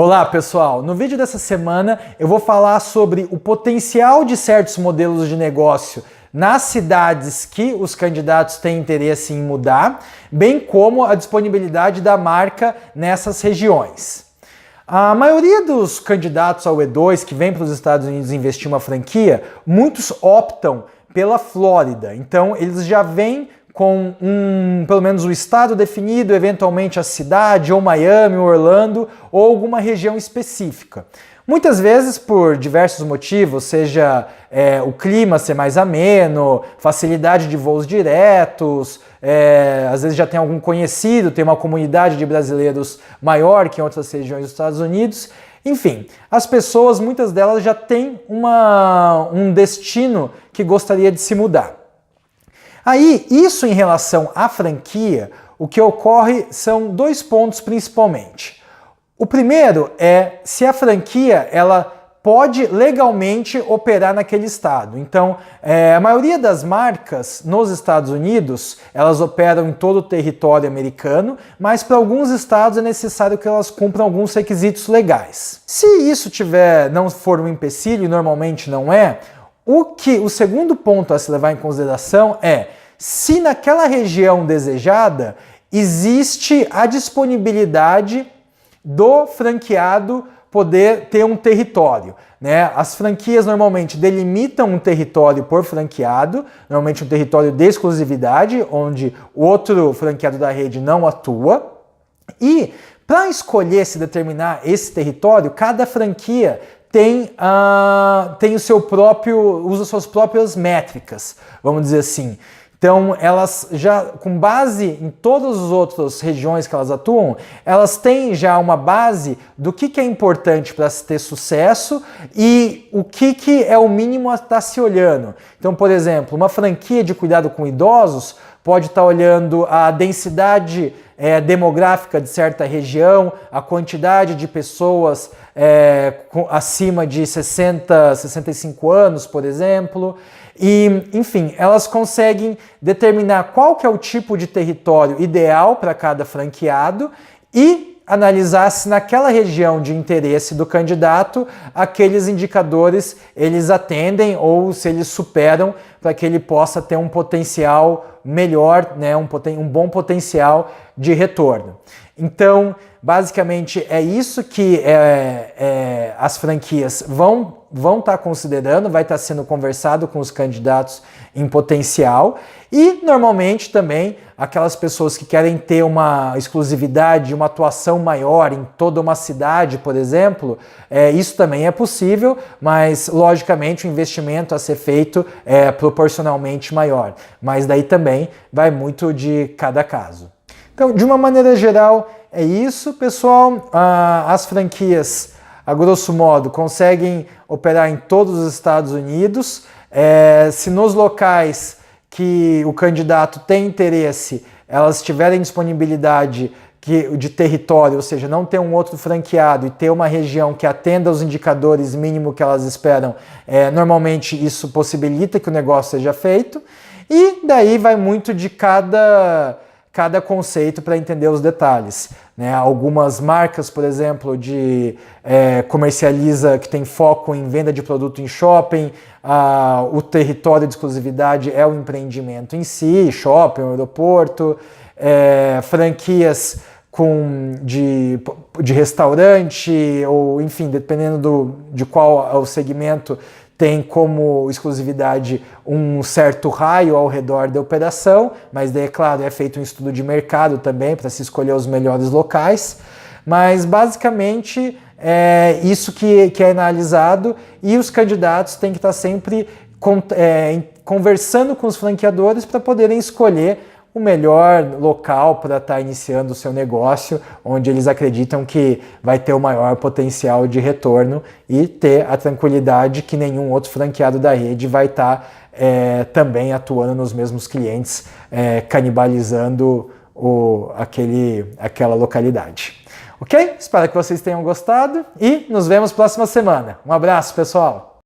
Olá pessoal, no vídeo dessa semana eu vou falar sobre o potencial de certos modelos de negócio nas cidades que os candidatos têm interesse em mudar, bem como a disponibilidade da marca nessas regiões. A maioria dos candidatos ao E2 que vêm para os Estados Unidos investir uma franquia, muitos optam pela Flórida, então eles já vêm com pelo menos o estado definido, eventualmente a cidade, ou Miami, ou Orlando, ou alguma região específica. Muitas vezes por diversos motivos, seja o clima ser mais ameno, facilidade de voos diretos, às vezes já tem algum conhecido, tem uma comunidade de brasileiros maior que em outras regiões dos Estados Unidos. Enfim, as pessoas, muitas delas já têm um destino que gostaria de se mudar. Aí, isso em relação à franquia, o que ocorre são dois pontos principalmente. O primeiro é se a franquia ela pode legalmente operar naquele estado. Então, a maioria das marcas nos Estados Unidos, elas operam em todo o território americano, mas para alguns estados é necessário que elas cumpram alguns requisitos legais. Se isso não for um empecilho, e normalmente não é, o segundo ponto a se levar em consideração é se naquela região desejada existe a disponibilidade do franqueado poder ter um território, né? As franquias normalmente delimitam um território por franqueado, normalmente um território de exclusividade, onde o outro franqueado da rede não atua. E para escolher se determinar esse território, cada franquia usa suas próprias métricas, vamos dizer assim. Então, elas já, com base em todas as outras regiões que elas atuam, elas têm já uma base do que é importante para se ter sucesso e o que é o mínimo a estar se olhando. Então, por exemplo, uma franquia de cuidado com idosos pode estar olhando a densidade demográfica de certa região, a quantidade de pessoas acima de 60, 65 anos, por exemplo. E, enfim, elas conseguem determinar qual que é o tipo de território ideal para cada franqueado e analisar se naquela região de interesse do candidato aqueles indicadores eles atendem ou se eles superam para que ele possa ter um potencial melhor, né, um bom potencial de retorno. Então, basicamente é isso que as franquias vão estar considerando, vai estar sendo conversado com os candidatos em potencial e normalmente também aquelas pessoas que querem ter uma exclusividade, uma atuação maior em toda uma cidade, por exemplo, isso também é possível, mas logicamente o investimento a ser feito é proporcionalmente maior, mas daí também vai muito de cada caso. Então, de uma maneira geral, é isso, pessoal. As franquias, a grosso modo, conseguem operar em todos os Estados Unidos. Se nos locais que o candidato tem interesse, elas tiverem disponibilidade de território, ou seja, não ter um outro franqueado e ter uma região que atenda aos indicadores mínimos que elas esperam, normalmente isso possibilita que o negócio seja feito. E daí vai muito de cada conceito para entender os detalhes, né? Algumas marcas, por exemplo, que tem foco em venda de produto em shopping, o território de exclusividade é o empreendimento em si, shopping, aeroporto, franquias de restaurante, ou enfim, dependendo de qual é o segmento, tem como exclusividade um certo raio ao redor da operação, mas daí, é claro, é feito um estudo de mercado também para se escolher os melhores locais. Mas basicamente é isso que é analisado e os candidatos têm que estar sempre conversando com os franqueadores para poderem escolher o melhor local para estar iniciando o seu negócio, onde eles acreditam que vai ter o maior potencial de retorno e ter a tranquilidade que nenhum outro franqueado da rede vai estar também atuando nos mesmos clientes, canibalizando aquela localidade. Ok? Espero que vocês tenham gostado e nos vemos próxima semana. Um abraço, pessoal!